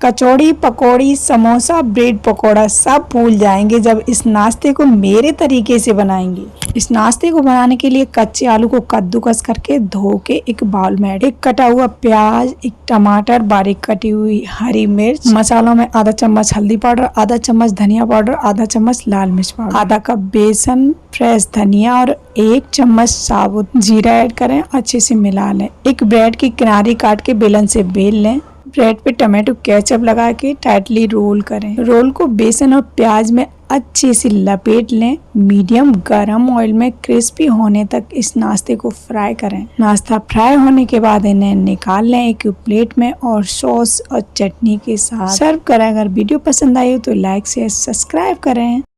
कचौड़ी, पकौड़ी, samosa, bread pakora सब भूल जाएंगे जब इस नाश्ते को मेरे तरीके से बनाएंगे। इस नाश्ते को बनाने के लिए कच्चे आलू को कद्दूकस करके धो के एक बाउल में एक कटा हुआ प्याज, एक टमाटर, बारीक कटी हुई हरी मिर्च, मसालों में आधा चम्मच हल्दी पाउडर, आधा चम्मच धनिया पाउडर, आधा चम्मच लाल मिर्च पाउडर, आधा कप बेसन, फ्रेश धनिया और 1 चम्मच साबुत जीरा ऐड करें। अच्छे से मिला लें। एक ब्रेड की किनारी काट के बेलन से बेल लें। ब्रेड पे टमाटो केचप लगा के टाइटली रोल करें। रोल को बेसन और प्याज में अच्छे से लपेट लें। मीडियम गरम ऑयल में क्रिस्पी होने तक इस नाश्ते को फ्राई करें। नाश्ता फ्राई होने के बाद इन्हें निकाल लें एक प्लेट में और सॉस और चटनी के साथ सर्व करें। अगर वीडियो पसंद आई हो तो लाइक शेयर सब्सक्राइब करें।